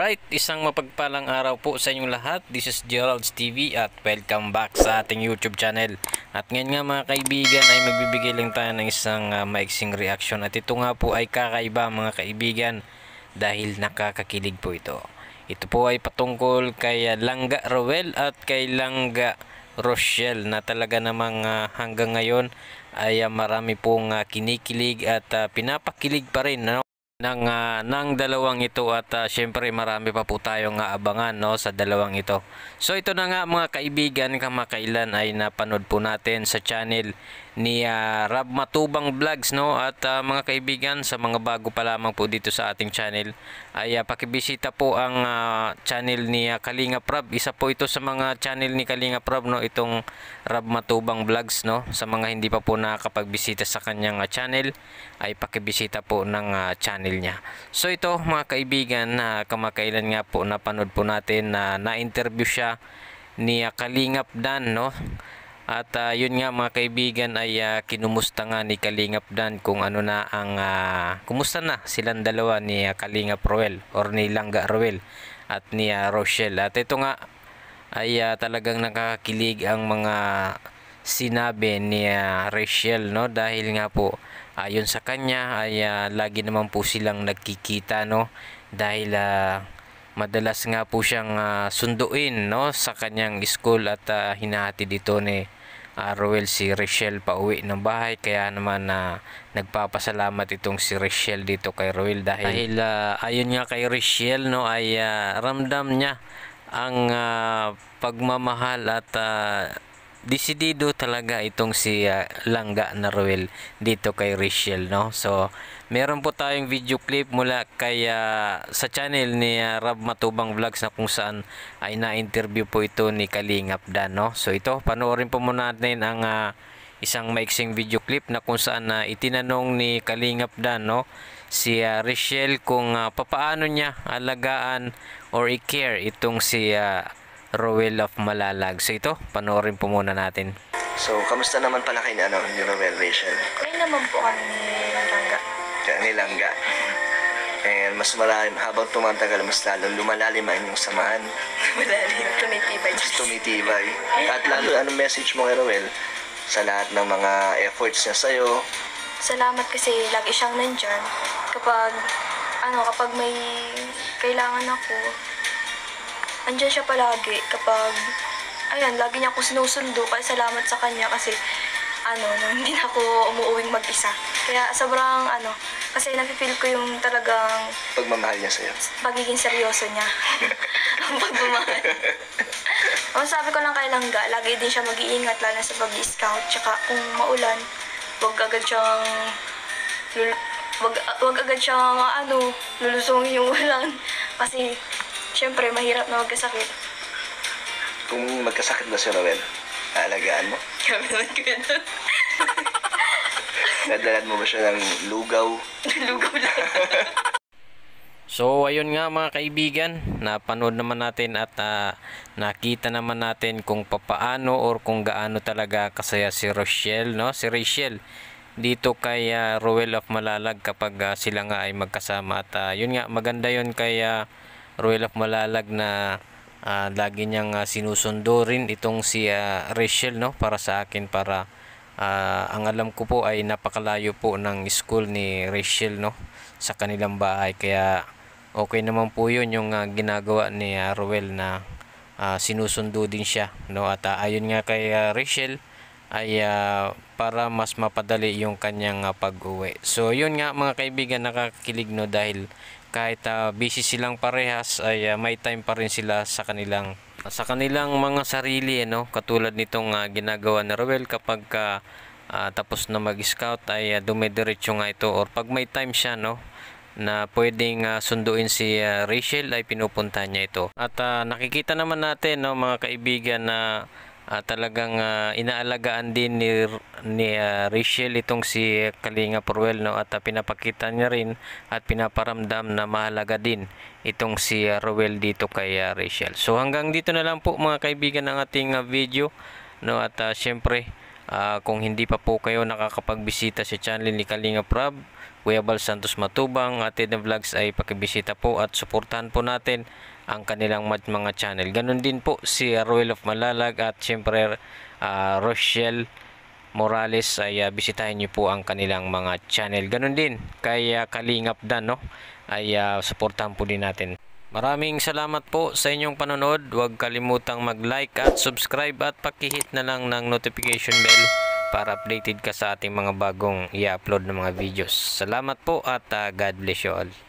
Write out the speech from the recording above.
Alright, isang mapagpalang araw po sa inyong lahat. This is Gerald's TV at welcome back sa ating YouTube channel. At ngayon nga mga kaibigan ay magbibigay lang tayo ng isang maiksing reaction. At ito nga po ay kakaiba mga kaibigan dahil nakakakilig po ito. Ito po ay patungkol kay Langga Roel at kay Langga Rochelle na talaga namang hanggang ngayon ay marami pong kinikilig at pinapakilig pa rin, no? ng dalawang ito at syempre marami pa po tayong abangan, no, sa dalawang ito. So ito na nga mga kaibigan, kamakailan ay napanood po natin sa channel ni Rab Matubang Vlogs, no, at mga kaibigan, sa mga bago pa lamang po dito sa ating channel ay pakibisita po ang channel ni Kalingap Rab. Isa po ito sa mga channel ni Kalingap Rab, no, itong Rab Matubang Vlogs, no. Sa mga hindi pa po nakakapagbisita sa kanyang channel ay pakibisita po ng channel niya. So ito mga kaibigan, kamakailan nga po napanood po natin na na-interview siya ni Kalingap Dan, no. At yun nga mga kaibigan ay kinumusta nga ni Kalingap Dan kung ano na ang kumusta na silang dalawa ni Kalingap Roel or ni Langga Roel at ni Rochelle. At ito nga ay talagang nakakakilig ang mga sinabi ni Rochelle, no, dahil nga po ayon sa kanya ay lagi naman po silang nagkikita, no, dahil madalas nga po siyang sunduin, no, sa kanyang school at hinahati dito ni Roel si Rochelle pa uwi ng bahay. Kaya naman nagpapasalamat itong si Rochelle dito kay Roel dahil ayon nga kay Rochelle, no, ay ramdam niya ang pagmamahal at desidido talaga itong si Langga na Roel dito kay Rochelle, no. So meron po tayong video clip mula kay sa channel ni Rab Matubang Vlogs na kung saan ay na-interview po ito ni Kalingap Dan, no. So ito, panoorin po muna natin ang isang maiksing video clip na kung saan itinanong ni Kalingap Dan, no, si Rochelle kung papaano niya alagaan or i-care itong si Roel of Malalag. So ito, panoorin po muna natin. So, kamusta naman pala kayo ni Roel, Rachel? Kayo naman po kami ni Langga. Ni Langga. And mas malalim, habang tumatagal, mas lalong lumalalim ang inyong samahan. Malalim, tumitibay. Mas tumitibay. At lalo, anong message mo kay Roel sa lahat ng mga efforts niya sa'yo? Salamat kasi lagi siyang nandyan. Kapag may kailangan ako, andyan siya palagi. Kapag, lagi niya ako sinusundo. Kaya salamat sa kanya kasi, hindi na ako umuuwing mag-isa. Kaya sobrang, kasi nafe-feel ko yung talagang pagmamahal niya sa'yo. Pagiging seryoso niya. Ang pagmamahal. Sabi ko lang kay Langga, lagi din siya mag-iingat, lalo sa pag-scout. Tsaka kung maulan, wag agad siyang lulusungin yung ulan. Kasi, syempre, mahirap na magkasakit. Kung magkasakit ba si Roel, aalagaan mo? Kami naman ko yan. Nadalan mo ba siya ng lugaw? Lugaw lang. So ayun nga mga kaibigan, napanood naman natin at nakita naman natin kung papaano or kung gaano talaga kasaya si Rochelle, no, si Rachel dito kay Roel of Malalag kapag sila nga ay magkasama. At yun nga, maganda yun kay Roel of Malalag na lagi niyang sinusundo rin itong si Rachel, no, para sa akin, para ang alam ko po ay napakalayo po ng school ni Rachel, no, sa kanilang bahay. Kaya okay naman po yun yung ginagawa ni Roel na sinusundo din siya, no. At ayon nga kay Rachel ay para mas mapadali yung kanyang pag-uwi. So yun nga mga kaibigan, nakakakilig, no, dahil kahit busy silang parehas ay may time pa rin sila sa kanilang mga sarili, no, katulad nitong ginagawa ni Roel kapag tapos na mag-scout ay dumidiretso nga ito, or pag may time siya, no, na pwedeng sunduin si Rachel ay pinupunta niya ito. At nakikita naman natin, no, mga kaibigan, na talagang inaalagaan din ni Rachel itong si Kalingap Roel, no, at pinapakita niya rin at pinaparamdam na mahalaga din itong si Roel dito kay Rachel. So hanggang dito na lang po mga kaibigan ang ating video, no, at syempre Kung hindi pa po kayo nakakapagbisita sa channel ni Kalingap Rab, Kuya Bal Santos Matubang, Ate na Vlogs, ay pakibisita po at suportahan po natin ang kanilang mga channel. Ganon din po si Ruel of Malalag at syempre Rochelle Morales, ay bisitahin niyo po ang kanilang mga channel. Ganon din kay Kalingap Dan, no? Ay suportahan po din natin. Maraming salamat po sa inyong panonood. Huwag kalimutang mag-like at subscribe at pakihit na lang ng notification bell para updated ka sa ating mga bagong i-upload na mga videos. Salamat po at God bless you all.